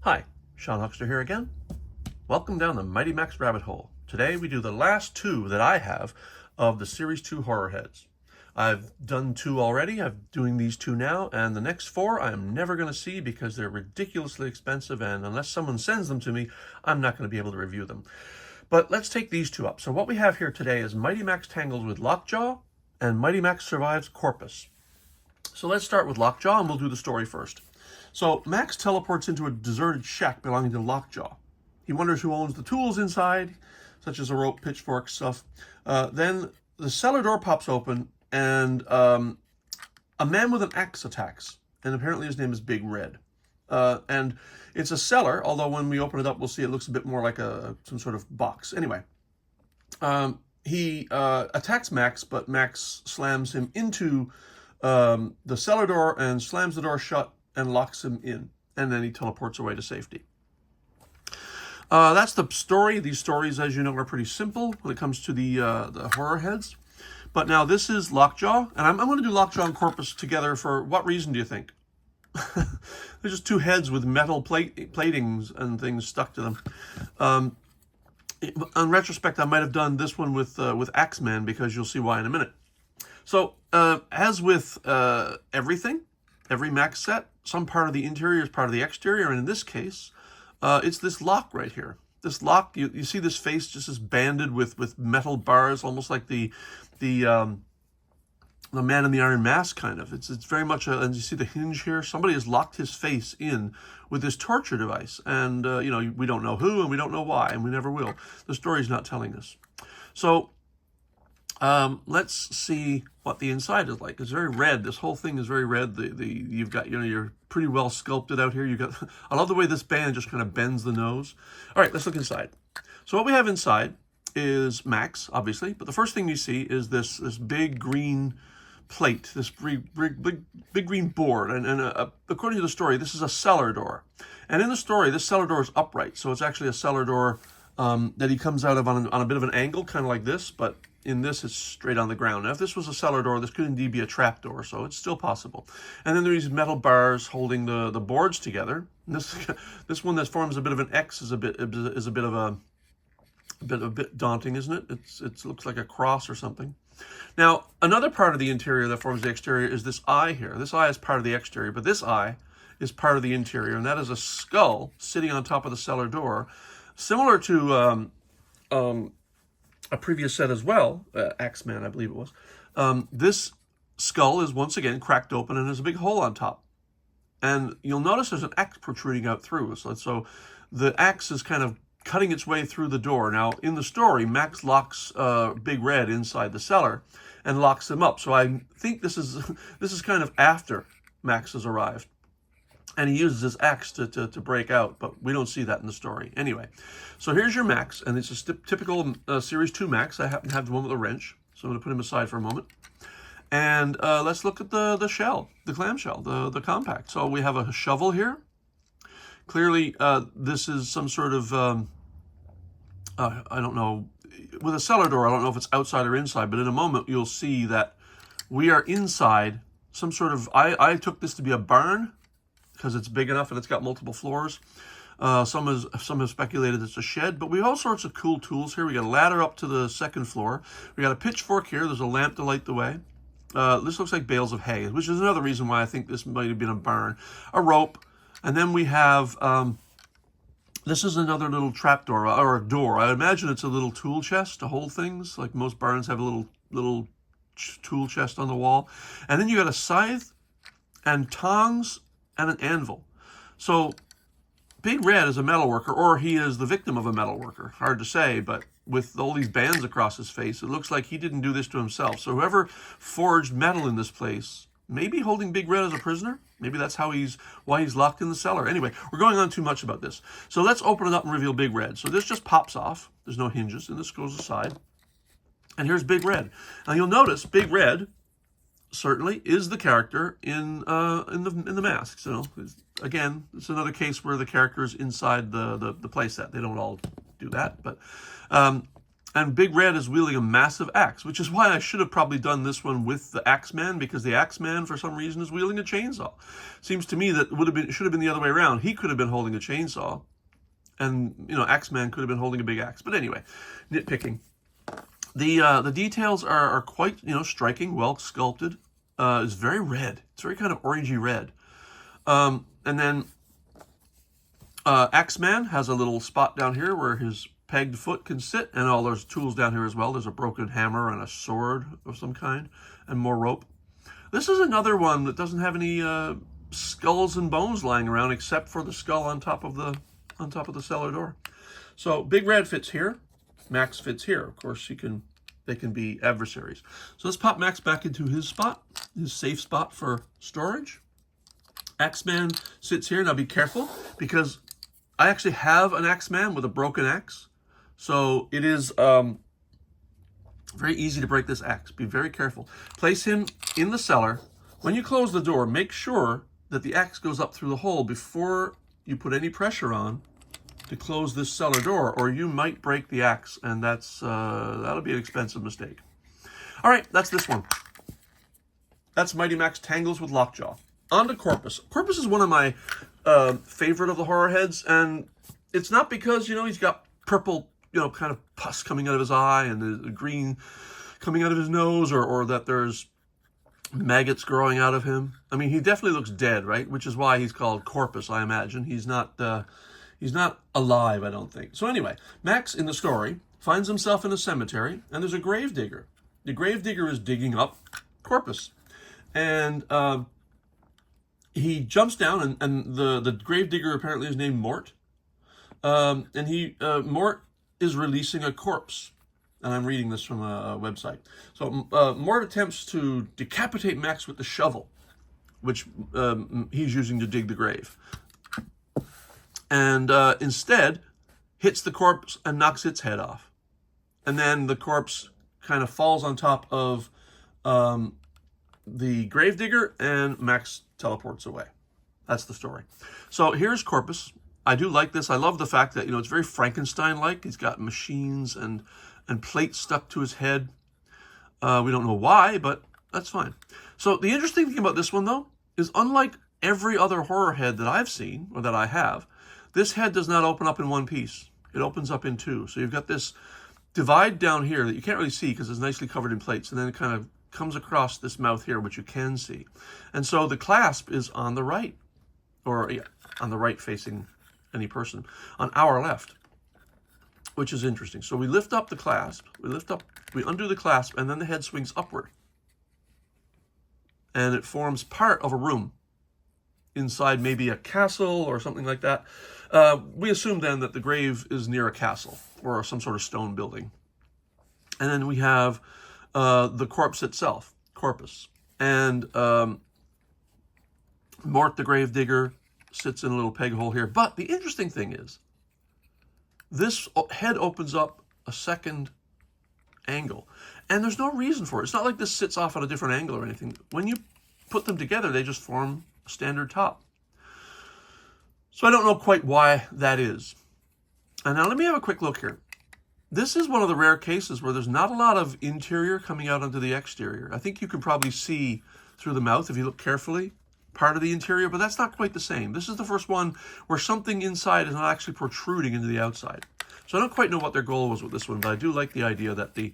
Hi, Sean Huckster here again. Welcome down the Mighty Max rabbit hole. Today we do the last two that I have of the Series 2 horror heads. I've done two already, I'm doing these two now, and the next four I'm never going to see because they're ridiculously expensive, and unless someone sends them to me, I'm not going to be able to review them. But let's take these two up. So what we have here today is Mighty Max Tangles with Lockjaw and Mighty Max Survives Corpus. So let's start with Lockjaw and we'll do the story first. So Max teleports into a deserted shack belonging to Lockjaw. He wonders who owns the tools inside, such as a rope, pitchfork, stuff. Then the cellar door pops open and a man with an axe attacks. And apparently his name is Big Red. And it's a cellar, although when we open it up, we'll see it looks a bit more like some sort of box. Anyway, he attacks Max, but Max slams him into the cellar door and slams the door shut and locks him in, and then he teleports away to safety. That's the story. These stories, as you know, are pretty simple when it comes to the horror heads. But now this is Lockjaw, and I'm going to do Lockjaw and Corpus together for what reason do you think? They're just two heads with metal platings and things stuck to them. In retrospect, I might have done this one with Axeman, because you'll see why in a minute. So, as with every Max set, some part of the interior is part of the exterior, and in this case, it's this lock right here. This lock, you see this face just is banded with metal bars, almost like the Man in the Iron Mask kind of. It's very much and you see the hinge here. Somebody has locked his face in with this torture device, and we don't know who and we don't know why, and we never will. The story's not telling us. So let's see what the inside is like. It's very red. This whole thing is very red. You've got, you're pretty well sculpted out here. I love the way this band just kind of bends the nose. All right, let's look inside. So what we have inside is Max, obviously, but the first thing you see is this big green plate, this big green board, and according to the story, this is a cellar door. And in the story, this cellar door is upright, so it's actually a cellar door that he comes out of on a bit of an angle, kind of like this, but in this, it's straight on the ground. Now, if this was a cellar door, this could indeed be a trap door, so it's still possible. And then there are these metal bars holding the boards together. And this one that forms a bit of an X is a bit daunting, isn't it? It looks like a cross or something. Now, another part of the interior that forms the exterior is this eye here. This eye is part of the exterior, but this eye is part of the interior, and that is a skull sitting on top of the cellar door, similar to a previous set as well, Axeman, I believe it was. This skull is once again cracked open and there's a big hole on top. And you'll notice there's an axe protruding out through. So the axe is kind of cutting its way through the door. Now, in the story, Max locks Big Red inside the cellar and locks him up. So I think this is kind of after Max has arrived. And he uses his axe to break out, but we don't see that in the story. Anyway, so here's your Max, and it's a typical Series 2 Max. I happen to have the one with a wrench, so I'm going to put him aside for a moment. And let's look at the shell, the clamshell, the compact. So we have a shovel here. Clearly, this is some sort of, I don't know, with a cellar door, I don't know if it's outside or inside, but in a moment you'll see that we are inside some sort of, I took this to be a barn, because it's big enough and it's got multiple floors. Some have speculated it's a shed, but we have all sorts of cool tools here. We got a ladder up to the second floor. We got a pitchfork here. There's a lamp to light the way. This looks like bales of hay, which is another reason why I think this might have been a barn. A rope, and then we have this is another little trap door or a door. I imagine it's a little tool chest to hold things. Like most barns have a little tool chest on the wall, and then you got a scythe and tongs and an anvil. So Big Red is a metalworker, or he is the victim of a metalworker. Hard to say, but with all these bands across his face, it looks like he didn't do this to himself. So whoever forged metal in this place, maybe holding Big Red as a prisoner. Maybe that's why he's locked in the cellar. Anyway, we're going on too much about this. So let's open it up and reveal Big Red. So this just pops off. There's no hinges, and this goes aside. And here's Big Red. Now you'll notice Big Red certainly is the character in the masks. Again, it's another case where the character is inside the playset. They don't all do that, but And Big Red is wielding a massive axe, which is why I should have probably done this one with the Axeman, because the Axeman, for some reason, is wielding a chainsaw. Seems to me that should have been the other way around. He could have been holding a chainsaw, and Axeman could have been holding a big axe. But anyway, nitpicking. The details are quite striking, well sculpted. It's very red. It's very kind of orangey red. And then Axeman has a little spot down here where his pegged foot can sit, and all those tools down here as well. There's a broken hammer and a sword of some kind, and more rope. This is another one that doesn't have any skulls and bones lying around, except for the skull on top of the cellar door. So Big Red fits here, Max fits here. Of course, they can be adversaries. So let's pop Max back into his spot, his safe spot for storage. Axeman sits here. Now be careful, because I actually have an Axeman with a broken axe. So it is very easy to break this axe. Be very careful. Place him in the cellar. When you close the door, make sure that the axe goes up through the hole before you put any pressure on to close this cellar door, or you might break the axe, and that'll be an expensive mistake. All right, that's this one. That's Mighty Max Tangles with Lockjaw. On to Corpus. Corpus is one of my favorite of the horror heads, and it's not because he's got purple kind of pus coming out of his eye and the green coming out of his nose, or that there's maggots growing out of him. I mean, he definitely looks dead, right? Which is why he's called Corpus, I imagine. He's not alive, I don't think. So anyway, Max in the story finds himself in a cemetery, and there's a grave digger. The grave digger is digging up Corpus, and he jumps down, and the grave digger apparently is named Mort, and Mort is releasing a corpse. And I'm reading this from a website. So Mort attempts to decapitate Max with the shovel, which he's using to dig the grave. And instead hits the corpse and knocks its head off. And then the corpse kind of falls on top of the gravedigger, and Max teleports away. That's the story. So here's Corpus. I do like this. I love the fact that, it's very Frankenstein-like. He's got machines and plates stuck to his head. We don't know why, but that's fine. So the interesting thing about this one, though, is unlike every other horror head that I've seen, or that I have, this head does not open up in one piece. It opens up in two. So you've got this divide down here that you can't really see because it's nicely covered in plates, and then it kind of comes across this mouth here, which you can see. And so the clasp is on the right, or on the right facing any person, on our left, which is interesting. So we lift up the clasp, we undo the clasp, and then the head swings upward. And it forms part of a room inside maybe a castle or something like that. We assume then that the grave is near a castle or some sort of stone building. And then we have the corpse itself, Corpus. And Mort the gravedigger sits in a little peg hole here. But the interesting thing is, this head opens up a second angle. And there's no reason for it. It's not like this sits off at a different angle or anything. When you put them together, they just form a standard top. So I don't know quite why that is. And now let me have a quick look here. This is one of the rare cases where there's not a lot of interior coming out onto the exterior. I think you can probably see through the mouth, if you look carefully, part of the interior, but that's not quite the same. This is the first one where something inside is not actually protruding into the outside. So I don't quite know what their goal was with this one, but I do like the idea that the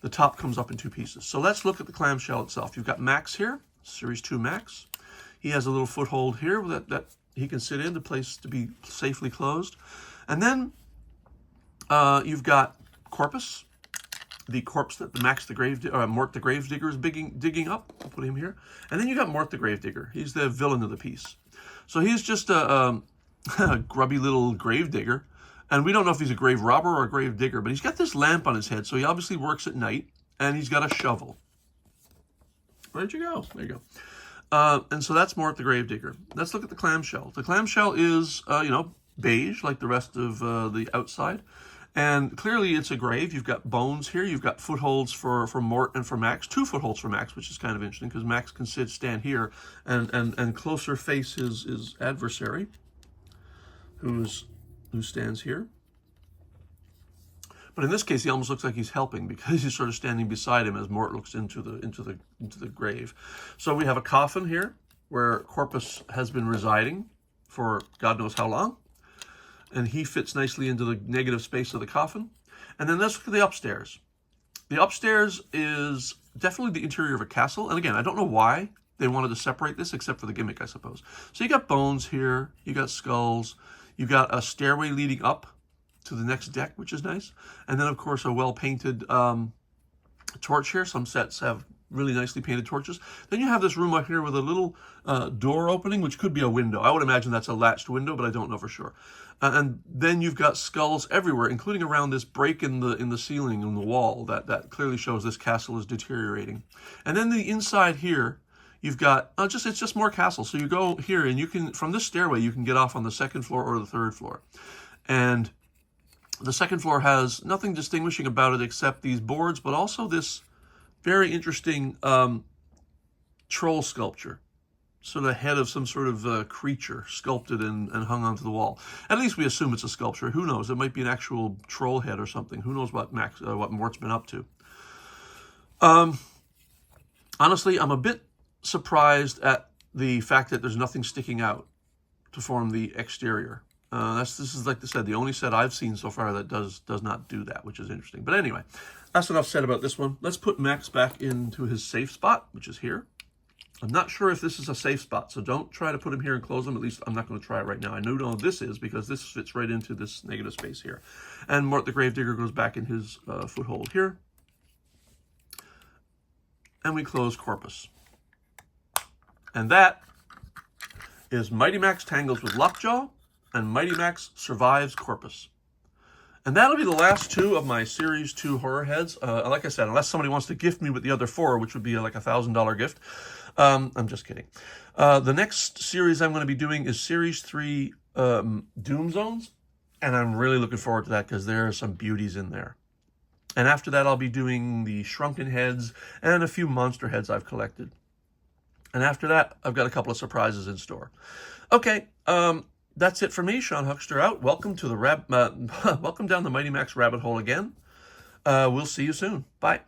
top comes up in two pieces. So let's look at the clamshell itself. You've got Max here, Series 2 Max. He has a little foothold here that he can sit in, the place to be safely closed. And then you've got Corpus, the corpse that Mort the Gravedigger is digging up. I'll put him here. And then you got Mort the Gravedigger. He's the villain of the piece. So he's just a grubby little gravedigger. And we don't know if he's a grave robber or a grave digger, but he's got this lamp on his head, so he obviously works at night, and he's got a shovel. Where'd you go? There you go. And so that's Mort the Gravedigger. Let's look at the clamshell. The clamshell is, beige, like the rest of the outside. And clearly it's a grave. You've got bones here. You've got footholds for Mort and for Max. 2 footholds for Max, which is kind of interesting, because Max can stand here and closer face his adversary, who stands here. But in this case, he almost looks like he's helping because he's sort of standing beside him as Mort looks into the grave. So we have a coffin here where Corpus has been residing for God knows how long. And he fits nicely into the negative space of the coffin. And then let's look at the upstairs. The upstairs is definitely the interior of a castle. And again, I don't know why they wanted to separate this except for the gimmick, I suppose. So you got bones here, you got skulls, you got a stairway leading up to the next deck, which is nice. And then, of course, a well-painted torch here. Some sets have really nicely painted torches. Then you have this room up here with a little door opening, which could be a window. I would imagine that's a latched window, but I don't know for sure. And then you've got skulls everywhere, including around this break in the ceiling, in the wall, that clearly shows this castle is deteriorating. And then the inside here, you've got, it's just more castle. So you go here, and you can, from this stairway, you can get off on the second floor or the third floor. And the second floor has nothing distinguishing about it except these boards, but also this very interesting troll sculpture. Sort of head of some sort of creature sculpted and hung onto the wall. At least we assume it's a sculpture. Who knows? It might be an actual troll head or something. Who knows what Mort's been up to? Honestly, I'm a bit surprised at the fact that there's nothing sticking out to form the exterior. This is, like I said, the only set I've seen so far that does not do that, which is interesting. But anyway, that's enough said about this one. Let's put Max back into his safe spot, which is here. I'm not sure if this is a safe spot, so don't try to put him here and close him. At least I'm not going to try it right now. I know this is because this fits right into this negative space here. And Mort the Gravedigger goes back in his foothold here. And we close Corpus. And that is Mighty Max Tangles with Lockjaw and Mighty Max Survives Corpus. And that'll be the last two of my Series 2 horror heads. Like I said, unless somebody wants to gift me with the other 4, which would be like a $1,000 gift. I'm just kidding. The next series I'm going to be doing is Series 3 Doom Zones. And I'm really looking forward to that because there are some beauties in there. And after that, I'll be doing the Shrunken Heads and a few monster heads I've collected. And after that, I've got a couple of surprises in store. Okay, that's it for me, Sean Huckster out. Welcome to the welcome down the Mighty Max rabbit hole again. We'll see you soon. Bye.